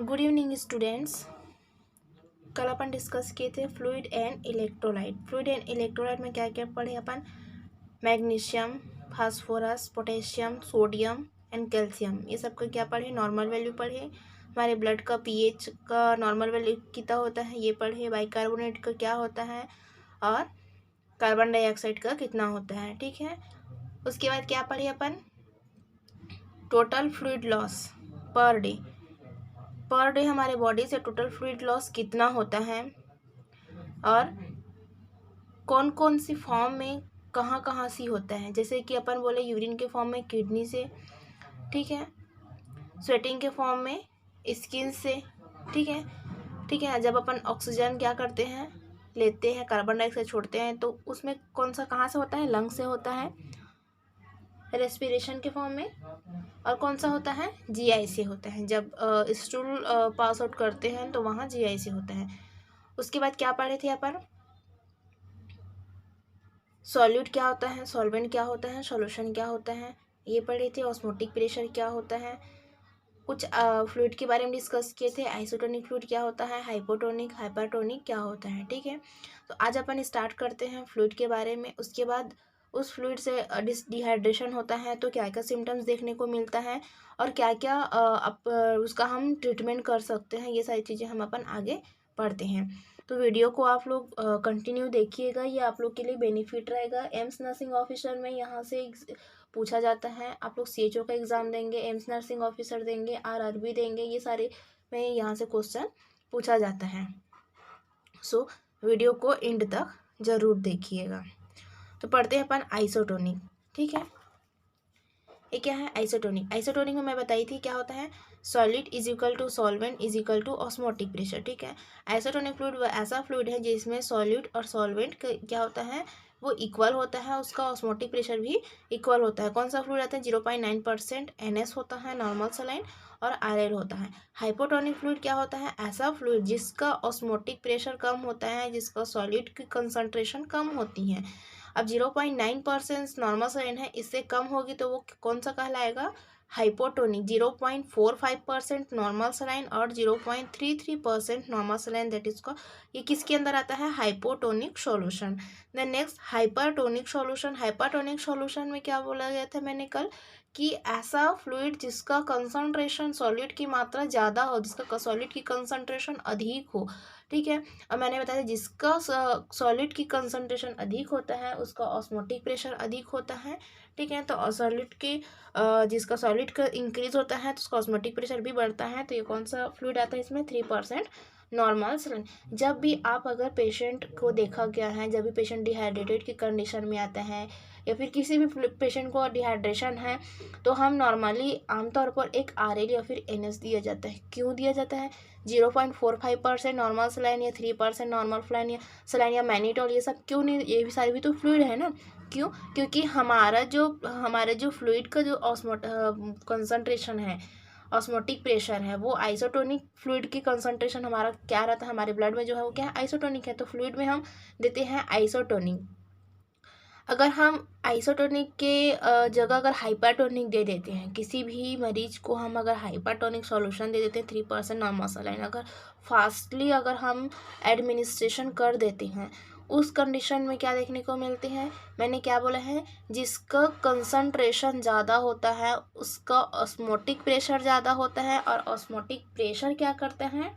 Good evening students. कल अपन discuss किए थे fluid and electrolyte. Fluid and electrolyte में क्या क्या पढ़े अपन? Magnesium, phosphorus, potassium, sodium and calcium, ये सब का क्या पढ़े? नॉर्मल वैल्यू पढ़े। हमारे ब्लड का पीएच का नॉर्मल वैल्यू कितना होता है ये पढ़े। बाइकार्बोनेट का क्या होता है और कार्बन डाइऑक्साइड का कितना होता है, ठीक है। उसके बाद क्या पढ़े अपन? Total fluid loss per day हमारे बॉडी से टोटल फ्लूइड लॉस कितना होता है और कौन कौन सी फॉर्म में कहाँ कहाँ सी होता है। जैसे कि अपन बोले यूरिन के फॉर्म में किडनी से, ठीक है, स्वेटिंग के फॉर्म में स्किन से, ठीक है। जब अपन ऑक्सीजन क्या करते हैं, लेते हैं, कार्बन डाइऑक्साइड छोड़ते हैं, तो उसमें कौन सा कहाँ से होता है? लंग से होता है रेस्पिरेशन के फॉर्म में। और कौन सा होता है? जीआई से होता है। जब स्टूल पास आउट करते हैं तो वहाँ जीआई से होता है। उसके बाद क्या पढ़े थे अपन? सॉल्यूट क्या होता है, सॉल्वेंट क्या होता है, सॉल्यूशन क्या होता है, ये पढ़े थे। ऑस्मोटिक प्रेशर क्या होता है, कुछ फ्लूइड के बारे में डिस्कस किए थे। आइसोटोनिक फ्लूइड क्या होता है, हाइपोटोनिक, हाइपरटोनिक क्या होता है, ठीक है। तो आज अपन स्टार्ट करते हैं फ्लूइड के बारे में। उसके बाद उस फ्लूइड से डिहाइड्रेशन होता है तो क्या क्या सिम्टम्स देखने को मिलता है और क्या क्या उसका हम ट्रीटमेंट कर सकते हैं, ये सारी चीज़ें हम अपन आगे पढ़ते हैं। तो वीडियो को आप लोग कंटिन्यू देखिएगा, ये आप लोग के लिए बेनिफिट रहेगा। एम्स नर्सिंग ऑफिसर में यहाँ से पूछा जाता है। आप लोग सीएचओ का एग्ज़ाम देंगे, एम्स नर्सिंग ऑफिसर देंगे, आरआरबी देंगे, ये सारे में यहाँ से क्वेश्चन पूछा जाता है। सो वीडियो को एंड तक ज़रूर देखिएगा। तो पढ़ते हैं अपन आइसोटोनिक, ठीक है। ये क्या है? आइसोटोनिक। आइसोटोनिक में मैं बताई थी क्या होता है? Solid is equal to solvent is equal to osmotic pressure, ठीक है। आइसोटोनिक फ्लूइड ऐसा फ्लूइड है जिसमें सॉलिड और सॉल्वेंट क्या होता है, वो इक्वल होता है, उसका ऑस्मोटिक प्रेशर भी इक्वल होता है। कौन सा फ्लूइड आता है? 0.9% NS होता है, नॉर्मल सलाइन, और RL होता है। हाइपोटोनिक फ्लूइड क्या होता है? ऐसा फ्लूइड जिसका ऑस्मोटिक प्रेशर कम होता है, जिसका सॉलिड की कंसंट्रेशन कम होती है। अब 0.9% नॉर्मल सलाइन है, इससे कम होगी तो वो कौन सा कहलाएगा? हाइपोटोनिक। 0.45% नॉर्मल सलाइन और 0.33% नॉर्मल सलाइन, दैट इज को ये किसके अंदर आता है? Hypotonic solution. Then next hypertonic solution. Hypertonic solution में क्या बोला गया था मैंने कल कि ऐसा फ्लूइड जिसका कंसंट्रेशन सॉलिड की मात्रा ज़्यादा हो, जिसका सॉलिड की कंसंट्रेशन अधिक हो, ठीक है। और मैंने बताया जिसका सॉलिड की कंसंट्रेशन अधिक होता है उसका ऑस्मोटिक प्रेशर अधिक होता है, ठीक है। तो सॉलिड की जिसका सॉलिड का इंक्रीज होता है तो उसका ऑस्मोटिक प्रेशर भी बढ़ता है। तो ये कौन सा फ्लूइड आता है इसमें? 3% नॉर्मल सलाइन। जब भी आप अगर पेशेंट को देखा गया है, जब भी पेशेंट डिहाइड्रेटेड की कंडीशन में आता है या फिर किसी भी पेशेंट को डिहाइड्रेशन है, तो हम नॉर्मली आमतौर पर एक RL या फिर NS दिया जाता है। क्यों दिया जाता है? 0.45% नॉर्मल सलाइन या 3% नॉर्मल फ्लाइन या सलाइन या मैनिटोल, ये सब क्यों नहीं? ये भी सारे भी तो फ्लूइड है ना। क्यों? क्योंकि हमारे जो फ्लूइड का जो कंसंट्रेशन है, ऑस्मोटिक प्रेशर है, वो आइसोटोनिक फ्लूइड की कंसंट्रेशन हमारा क्या रहता है, हमारे ब्लड में जो है वो क्या है? आइसोटोनिक है। तो फ्लूइड में हम देते हैं आइसोटोनिक। अगर हम आइसोटोनिक के जगह अगर हाइपरटोनिक दे देते हैं, किसी भी मरीज को हम अगर हाइपरटोनिक सॉल्यूशन दे देते हैं 3% नॉर्मल सलाइन, अगर फास्टली अगर हम एडमिनिस्ट्रेशन कर देते हैं, उस कंडीशन में क्या देखने को मिलते हैं? मैंने क्या बोला है? जिसका कंसंट्रेशन ज़्यादा होता है उसका ऑस्मोटिक प्रेशर ज़्यादा होता है, और ऑस्मोटिक प्रेशर क्या करते हैं?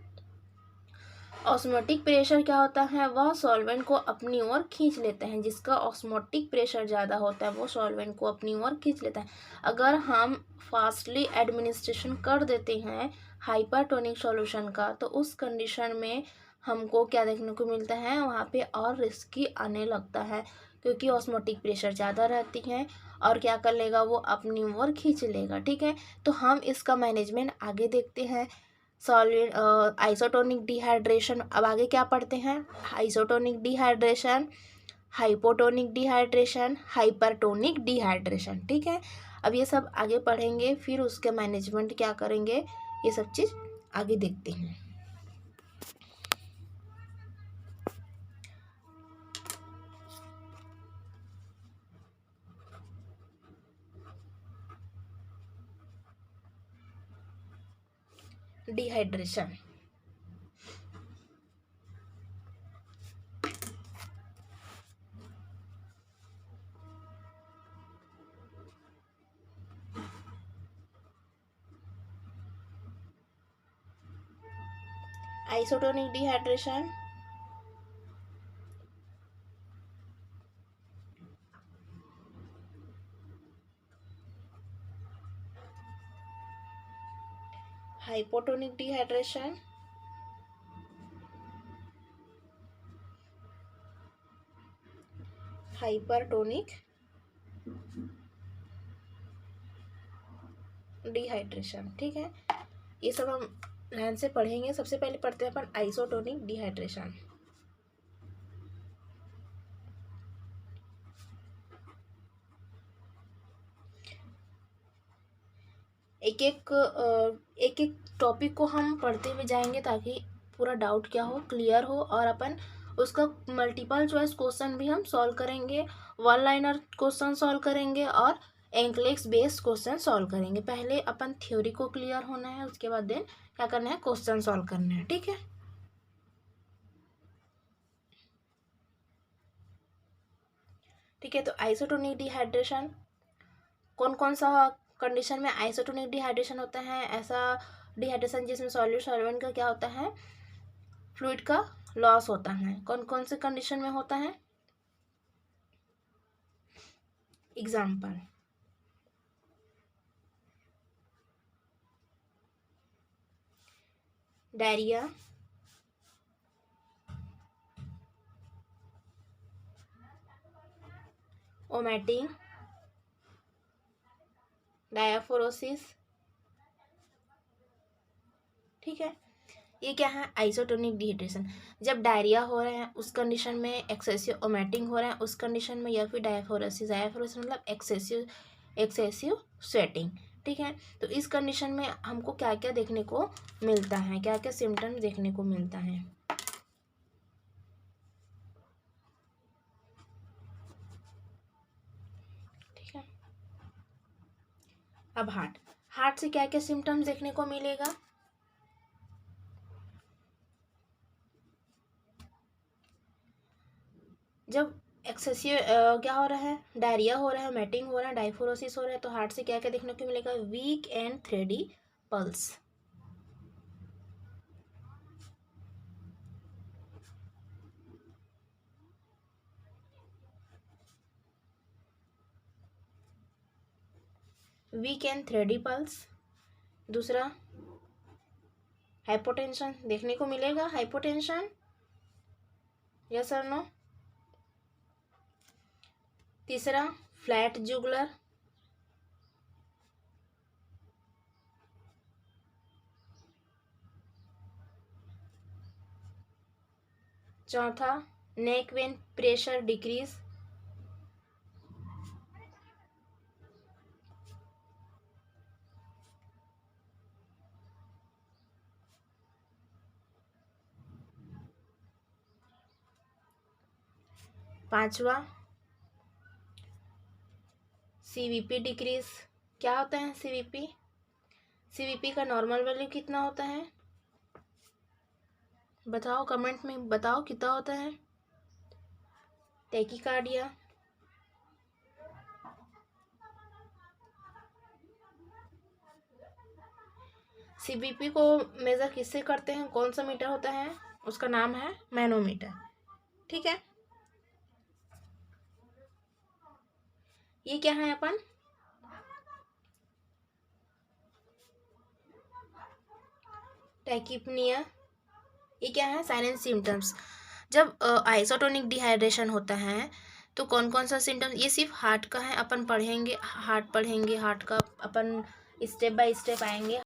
ऑस्मोटिक प्रेशर क्या होता है? वह सॉल्वेंट को अपनी ओर खींच लेते हैं। जिसका ऑस्मोटिक प्रेशर ज़्यादा होता है वो सॉल्वेंट को अपनी ओर खींच लेता है। अगर हम फास्टली एडमिनिस्ट्रेशन कर देते हैं हाइपरटोनिक सॉल्यूशन का, तो उस कंडीशन में हमको क्या देखने को मिलता है? वहाँ पे और रिस्की आने लगता है, क्योंकि ऑस्मोटिक प्रेशर ज़्यादा रहती है और क्या कर लेगा? वो अपनी ओर खींच लेगा, ठीक है। तो हम इसका मैनेजमेंट आगे देखते हैं। Solid isotonic dehydration. अब आगे क्या पढ़ते हैं? Isotonic dehydration, hypotonic dehydration, hypertonic dehydration, ठीक है। अब ये सब आगे पढ़ेंगे, फिर उसके मैनेजमेंट क्या करेंगे, ये सब चीज़ आगे देखते हैं। Dehydration. Isotonic dehydration, hypotonic dehydration, hypertonic dehydration. ठीक है, ये सब हम ध्यान से पढ़ेंगे। सबसे पहले पढ़ते हैं अपन आइसोटोनिक डिहाइड्रेशन। एक एक टॉपिक को हम पढ़ते हुए जाएंगे ताकि पूरा डाउट क्या हो क्लियर हो, और अपन उसका मल्टीपल चॉइस क्वेश्चन भी हम सॉल्व करेंगे, वन लाइनर क्वेश्चन सॉल्व करेंगे और एंक्लेक्स बेस्ड क्वेश्चन सॉल्व करेंगे। पहले अपन थ्योरी को क्लियर होना है, उसके बाद देन क्या करना है, क्वेश्चन सॉल्व करना है। ठीक है, ठीक है। तो आइसोटोनिक डिहाइड्रेशन, कौन कौन सा कंडीशन में आइसोटोनिक डिहाइड्रेशन होता है? ऐसा डिहाइड्रेशन जिसमें सॉल्यूट सॉल्वेंट का क्या होता है, फ्लूइड का लॉस होता है। कौन कौन से कंडीशन में होता है? Example, diarrhoea, vomiting, diaphoresis. ठीक है, ये क्या है, आइसोटोनिक डिहाइड्रेशन। जब डायरिया हो रहा है उस कंडीशन में, एक्सेसिव ओमेटिंग हो रहा है उस कंडीशन में, या फिर डायाफोरोसिस, डायाफोरोसिस मतलब एक्सेसिव स्वेटिंग। ठीक है, तो इस कंडीशन में हमको क्या क्या देखने को मिलता है, क्या क्या सिम्टम्स देखने को मिलता है? ठीक है, अब हार्ट से क्या क्या सिम्टम्स देखने को मिलेगा? जब एक्सेसिव क्या हो रहा है, डायरिया हो रहा है, मेटिंग हो रहा है, डायफोरोसिस हो रहा है, तो हार्ट से क्या क्या देखने को मिलेगा? Weak and thready pulse. Weak and thready pulse. दूसरा, हाइपोटेंशन देखने को मिलेगा, हाइपोटेंशन, यस और नो? तीसरा, फ्लैट जुगुलर। चौथा, नेक वेन प्रेशर डिक्रीज। पांचवा, सीवीपी डिक्रीज। क्या होता है सीवीपी? सीवीपी का नॉर्मल वैल्यू कितना होता है? बताओ, कमेंट में बताओ कितना होता है? टैकीकार्डिया। सीवीपी को मेजर किससे करते हैं, कौन सा मीटर होता है? उसका नाम है मैनोमीटर। ठीक है, ये क्या है अपन? टैकीपनिया। ये क्या है? Silent symptoms. जब आइसोटोनिक डिहाइड्रेशन होता है तो कौन कौन सा सिम्टम्स, ये सिर्फ हार्ट का है, अपन पढ़ेंगे हार्ट का अपन स्टेप बाय स्टेप आएंगे।